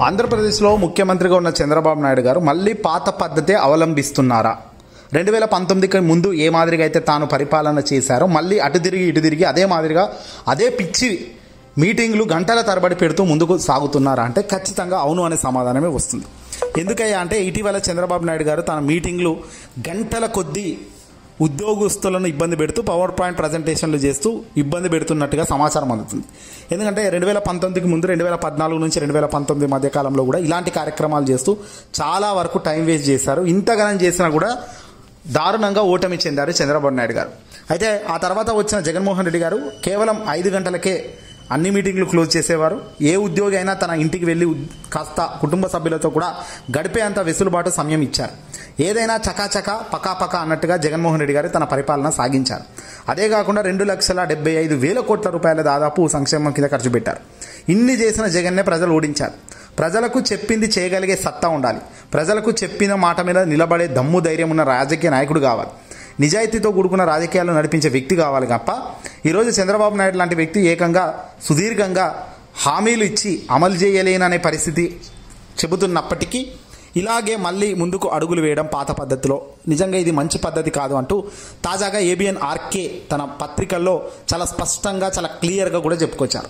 ఆంధ్రప్రదేశ్లో ముఖ్యమంత్రిగా ఉన్న చంద్రబాబు నాయుడు గారు మళ్ళీ పాత పద్ధతే అవలంబిస్తున్నారా? 2019కి ముందు ఏ మాదిరిగా అయితే తాను పరిపాలన చేశారో మళ్ళీ అటు తిరిగి అదే మాదిరిగా అదే పిచ్చి మీటింగ్లు గంటల తరబడి పెడుతూ ముందుకు సాగుతున్నారా అంటే ఖచ్చితంగా అవును అనే సమాధానమే వస్తుంది. ఎందుకయ్యా అంటే ఇటీవల చంద్రబాబు నాయుడు గారు తన మీటింగ్లు గంటల కొద్దీ ఉద్యోగస్తులను ఇబ్బంది పెడుతూ పవర్ పాయింట్ ప్రజెంటేషన్లు చేస్తూ ఇబ్బంది పెడుతున్నట్టుగా సమాచారం అందుతుంది. ఎందుకంటే 2019కి ముందు 2014 నుంచి 2019 మధ్య కాలంలో కూడా ఇలాంటి కార్యక్రమాలు చేస్తూ చాలా వరకు టైం వేస్ట్ చేశారు. ఇంతగానం చేసినా కూడా దారుణంగా ఓటమి చెందారు చంద్రబాబు నాయుడు గారు. అయితే ఆ తర్వాత వచ్చిన జగన్మోహన్ రెడ్డి గారు కేవలం 5 గంటలకే అన్ని మీటింగ్లు క్లోజ్ చేసేవారు. ఏ ఉద్యోగి అయినా తన ఇంటికి వెళ్ళి కాస్త కుటుంబ సభ్యులతో కూడా గడిపేంత వెసులుబాటు సమయం ఇచ్చారు. ఏదైనా చకాచక పకాపక అన్నట్టుగా జగన్మోహన్ రెడ్డి గారు తన పరిపాలన సాగించారు. అదే కాకుండా 2,75,000 కోట్ల రూపాయల దాదాపు సంక్షేమం కింద ఖర్చు పెట్టారు. ఇన్ని చేసిన జగన్నే ప్రజలు ఓడించారు. ప్రజలకు చెప్పింది చేయగలిగే సత్తా ఉండాలి. ప్రజలకు చెప్పిన మాట మీద నిలబడే దమ్ము ధైర్యం ఉన్న రాజకీయ నాయకుడు కావాలి. నిజాయితీతో కూడుకున్న రాజకీయాలను నడిపించే వ్యక్తి కావాలి తప్ప ఈరోజు చంద్రబాబు నాయుడు లాంటి వ్యక్తి ఏకంగా సుదీర్ఘంగా హామీలు ఇచ్చి అమలు చేయలేననే పరిస్థితి చెబుతున్నప్పటికీ ఇలాగే మళ్ళీ ముందుకు అడుగులు వేయడం పాత పద్ధతిలో నిజంగా ఇది మంచి పద్ధతి కాదు అంటూ తాజాగా ఏబిఎన్ ఆర్కే తన పత్రికల్లో చాలా స్పష్టంగా చాలా క్లియర్గా కూడా చెప్పుకొచ్చారు.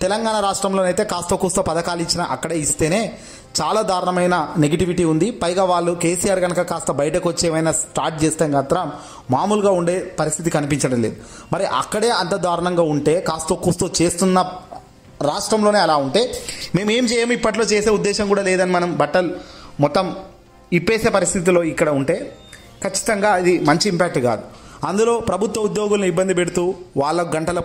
తెలంగాణ రాష్ట్రంలోనైతే కాస్త కూస్తో పథకాలు ఇచ్చినా అక్కడే ఇస్తేనే చాలా దారుణమైన నెగిటివిటీ ఉంది. పైగా వాళ్ళు కేసీఆర్ కనుక కాస్త బయటకు వచ్చి ఏమైనా స్టార్ట్ చేస్తే మాత్రం మామూలుగా ఉండే పరిస్థితి కనిపించడం లేదు. మరి అక్కడే అంత దారుణంగా ఉంటే కాస్త కూస్తో చేస్తున్న రాష్ట్రంలోనే అలా ఉంటే మేమేం చేయము ఇప్పట్లో చేసే ఉద్దేశం కూడా లేదని మనం బట్టలు మొత్తం ఇప్పేసే పరిస్థితిలో ఇక్కడ ఉంటే ఖచ్చితంగా ఇది మంచి ఇంపాక్ట్ కాదు. అందులో ప్రభుత్వ ఉద్యోగులను ఇబ్బంది పెడుతూ వాళ్ళ గంటల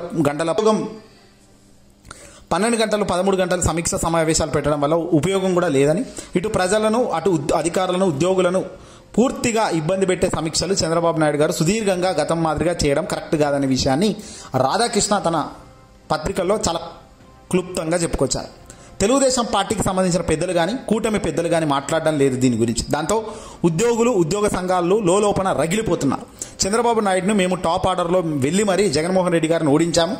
12 గంటలు 13 గంటలు సమీక్ష సమావేశాలు పెట్టడం వల్ల ఉపయోగం కూడా లేదని ఇటు ప్రజలను అటు అధికారులను ఉద్యోగులను పూర్తిగా ఇబ్బంది పెట్టే సమీక్షలు చంద్రబాబు నాయుడు గారు సుదీర్ఘంగా గతం మాదిరిగా చేయడం కరెక్ట్ కాదనే విషయాన్ని రాధాకృష్ణ తన పత్రికల్లో చాలా క్లుప్తంగా చెప్పుకొచ్చారు. తెలుగుదేశం పార్టీకి సంబంధించిన పెద్దలు కానీ కూటమి పెద్దలు కానీ మాట్లాడడం లేదు దీని గురించి. దాంతో ఉద్యోగులు ఉద్యోగ సంఘాలు లోపల రగిలిపోతున్నారు. చంద్రబాబు నాయుడును మేము టాప్ ఆర్డర్లో వెళ్ళి మరీ జగన్మోహన్ రెడ్డి గారిని ఓడించాము.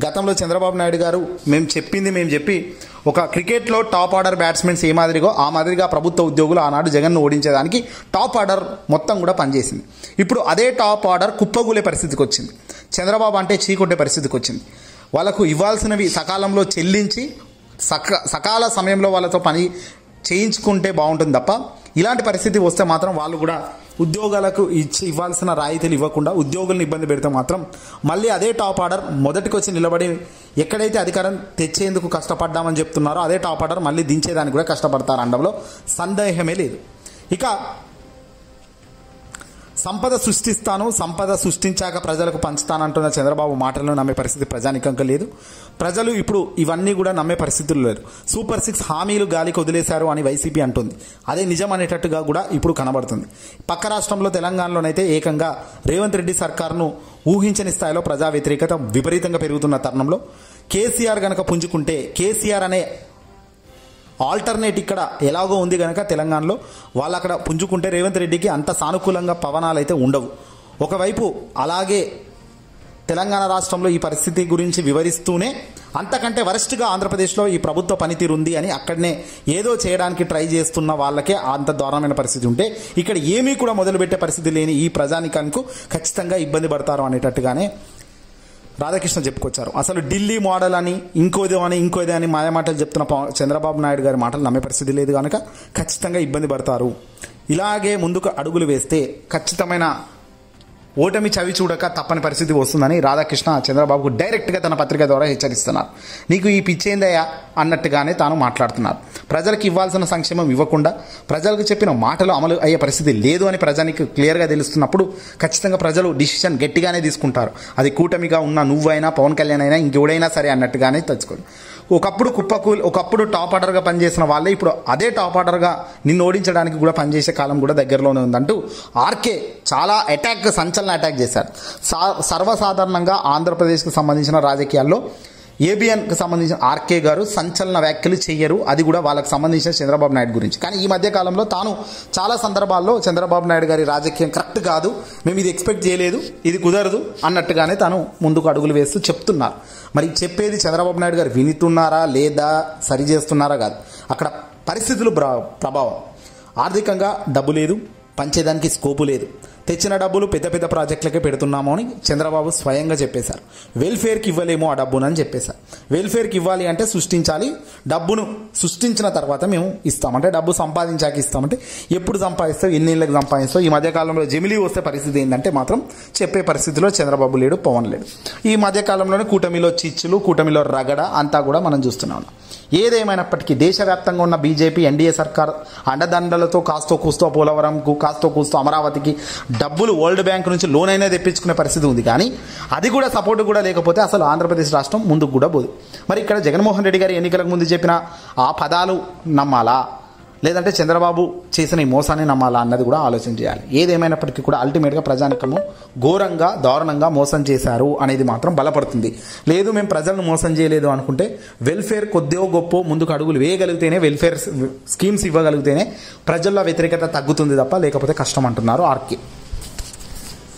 గతంలో చంద్రబాబు నాయుడు గారు మేము చెప్పి ఒక క్రికెట్లో టాప్ ఆర్డర్ బ్యాట్స్మెన్స్ ఏ మాదిరిగో ఆ మాదిరిగా ప్రభుత్వ ఉద్యోగులు ఆనాడు జగన్ను ఓడించేదానికి టాప్ ఆర్డర్ మొత్తం కూడా పనిచేసింది. ఇప్పుడు అదే టాప్ ఆర్డర్ కుప్పగూలే పరిస్థితికి వచ్చింది. చంద్రబాబు అంటే చీకొట్టే పరిస్థితికి వచ్చింది. వాళ్ళకు ఇవ్వాల్సినవి సకాలంలో చెల్లించి సకాల సమయంలో వాళ్ళతో పని చేయించుకుంటే బాగుంటుంది తప్ప ఇలాంటి పరిస్థితి వస్తే మాత్రం వాళ్ళు కూడా ఉద్యోగాలకు ఇవ్వాల్సిన రాయితీలు ఇవ్వకుండా ఉద్యోగులను ఇబ్బంది పెడితే మాత్రం మళ్ళీ అదే టాప్ ఆర్డర్ మొదటికి వచ్చి నిలబడి ఎక్కడైతే అధికారం తెచ్చేందుకు కష్టపడ్డామని చెప్తున్నారో అదే టాప్ ఆర్డర్ మళ్ళీ దించేదానికి కూడా కష్టపడతారు అనడంలో సందేహమే లేదు. ఇక సంపద సృష్టించాక ప్రజలకు పంచుతానంటున్న చంద్రబాబు మాటలను నమ్మే పరిస్థితి ప్రజానికంగా లేదు. ప్రజలు ఇప్పుడు ఇవన్నీ కూడా నమ్మే పరిస్థితులు లేరు. సూపర్ 6 హామీలు గాలికి వదిలేశారు అని వైసీపీ అంటుంది. అదే నిజం అనేటట్టుగా కూడా ఇప్పుడు కనబడుతుంది. పక్క రాష్ట్రంలో తెలంగాణలోనైతే ఏకంగా రేవంత్ రెడ్డి సర్కార్ను ఊహించని స్థాయిలో ప్రజా వ్యతిరేకత విపరీతంగా పెరుగుతున్న తరుణంలో కేసీఆర్ గనక పుంజుకుంటే కేసీఆర్ అనే ఆల్టర్నేట్ ఇక్కడ ఎలాగో ఉంది కనుక తెలంగాణలో వాళ్ళు అక్కడ పుంజుకుంటే రేవంత్ రెడ్డికి అంత సానుకూలంగా పవనాలు అయితే ఉండవు. ఒకవైపు అలాగే తెలంగాణ రాష్ట్రంలో ఈ పరిస్థితి గురించి వివరిస్తూనే అంతకంటే వరస్ట్గా ఆంధ్రప్రదేశ్లో ఈ ప్రభుత్వ పనితీరు ఉంది అని అక్కడనే ఏదో చేయడానికి ట్రై చేస్తున్న వాళ్ళకే అంత దారుణమైన పరిస్థితి ఉంటే ఇక్కడ ఏమీ కూడా మొదలుపెట్టే పరిస్థితి లేని ఈ ప్రజానికానికి ఖచ్చితంగా ఇబ్బంది పడతారు అనేటట్టుగానే రాధాకృష్ణ చెప్పుకొచ్చారు. అసలు ఢిల్లీ మోడల్ అని ఇంకోదే అని మాయమాటలు చెప్తున్న చంద్రబాబు నాయుడు గారి మాటలు నమ్మే పరిస్థితి లేదు కనుక ఖచ్చితంగా ఇబ్బంది పడతారు. ఇలాగే ముందుకు అడుగులు వేస్తే ఖచ్చితమైన ఓటమి చవి చూడక తప్పని పరిస్థితి వస్తుందని రాధాకృష్ణ చంద్రబాబుకు డైరెక్ట్గా తన పత్రిక ద్వారా హెచ్చరిస్తున్నారు. నీకు ఈ పిచ్చేందయ్యా అన్నట్టుగానే తాను మాట్లాడుతున్నారు. ప్రజలకు ఇవ్వాల్సిన సంక్షేమం ఇవ్వకుండా ప్రజలకు చెప్పిన మాటలు అమలు అయ్యే పరిస్థితి లేదు అని ప్రజానికి క్లియర్గా తెలుస్తున్నప్పుడు ఖచ్చితంగా ప్రజలు డిసిషన్ గట్టిగానే తీసుకుంటారు. అది కూటమిగా ఉన్న నువ్వైనా పవన్ కళ్యాణ్ అయినా ఇంకెవడైనా సరే అన్నట్టుగానే తెచ్చుకోండి. ఒకప్పుడు టాప్ ఆర్డర్గా పనిచేసిన వాళ్ళే ఇప్పుడు అదే టాప్ ఆర్డర్గా నిన్ను ఓడించడానికి కూడా పనిచేసే కాలం కూడా దగ్గరలోనే ఉందంటూ ఆర్కే చాలా సంచలన అటాక్ చేశారు. సర్వసాధారణంగా ఆంధ్రప్రదేశ్కి సంబంధించిన రాజకీయాల్లో ఏబిఎన్కి సంబంధించిన ఆర్కే గారు సంచలన వ్యాఖ్యలు చెయ్యరు. అది కూడా వాళ్ళకి సంబంధించిన చంద్రబాబు నాయుడు గురించి. కానీ ఈ మధ్య కాలంలో తాను చాలా సందర్భాల్లో చంద్రబాబు నాయుడు గారి రాజకీయం కరెక్ట్ కాదు, మేము ఇది ఎక్స్పెక్ట్ చేయలేదు, ఇది కుదరదు అన్నట్టుగానే తాను ముందుకు అడుగులు వేస్తూ చెప్తున్నారు. మరి చెప్పేది చంద్రబాబు నాయుడు గారు వింటున్నారా లేదా సరి చేస్తున్నారా కాదు. అక్కడ పరిస్థితులు ప్రభావం. ఆర్థికంగా డబ్బు లేదు, పంచేదానికి స్కోపు లేదు. తెచ్చిన డబ్బులు పెద్ద పెద్ద ప్రాజెక్టులకే పెడుతున్నాము అని చంద్రబాబు స్వయంగా చెప్పేశారు. వెల్ఫేర్కి ఇవ్వలేమో ఆ డబ్బును అని చెప్పేశారు. వెల్ఫేర్కి ఇవ్వాలి అంటే సృష్టించాలి, డబ్బును సృష్టించిన తర్వాత మేము ఇస్తామంటే డబ్బు సంపాదించాక ఇస్తామంటే ఎప్పుడు సంపాదిస్తావు, ఎన్ని ఏళ్ళకి సంపాదిస్తావు. ఈ మధ్యకాలంలో జమిలీ వస్తే పరిస్థితి ఏంటంటే మాత్రం చెప్పే పరిస్థితిలో చంద్రబాబు లేడు, పవన్ లేడు. ఈ మధ్యకాలంలోనే కూటమిలో చిచ్చులు, కూటమిలో రగడ అంతా కూడా మనం చూస్తున్నాం. ఏదేమైనప్పటికీ దేశవ్యాప్తంగా ఉన్న బీజేపీ ఎన్డీఏ సర్కార్ అండదండలతో కాస్తో కూస్తో పోలవరంకు, కాస్తో కూస్తో అమరావతికి డబ్బులు వరల్డ్ బ్యాంక్ నుంచి లోన్ అయినా తెప్పించుకునే పరిస్థితి ఉంది. కానీ అది కూడా సపోర్ట్ కూడా లేకపోతే అసలు ఆంధ్రప్రదేశ్ రాష్ట్రం ముందుకు కూడా పోదు. మరి ఇక్కడ జగన్మోహన్ రెడ్డి గారు ఎన్నికలకు ముందు చెప్పిన ఆ పదాలు నమ్మాలా, లేదంటే చంద్రబాబు చేసిన ఈ మోసాన్ని నమ్మాలా అన్నది కూడా ఆలోచన చేయాలి. ఏదేమైనప్పటికీ కూడా అల్టిమేట్గా ప్రజానికము ఘోరంగా దారుణంగా మోసం చేశారు అనేది మాత్రం బలపడుతుంది. లేదు మేము ప్రజలను మోసం చేయలేదు అనుకుంటే వెల్ఫేర్ కొద్దిగా గొప్ప ముందుకు అడుగులు వేయగలిగితేనే, వెల్ఫేర్ స్కీమ్స్ ఇవ్వగలిగితేనే ప్రజల్లో వ్యతిరేకత తగ్గుతుంది తప్ప లేకపోతే కష్టం అంటున్నారు ఆర్కే.